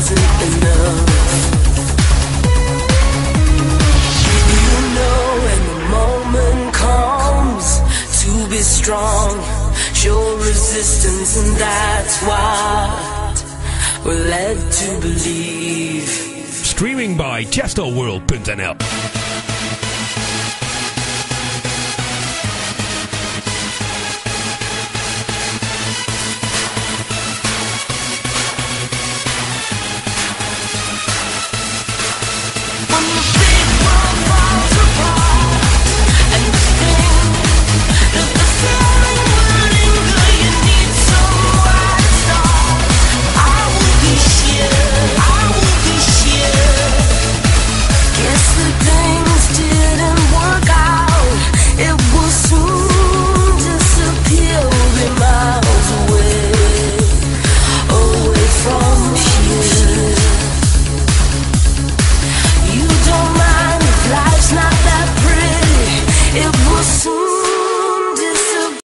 wasn't enough. You know when the moment comes to be strong, show resistance, and that's what we're led to believe. Streaming by chestoworld.nl.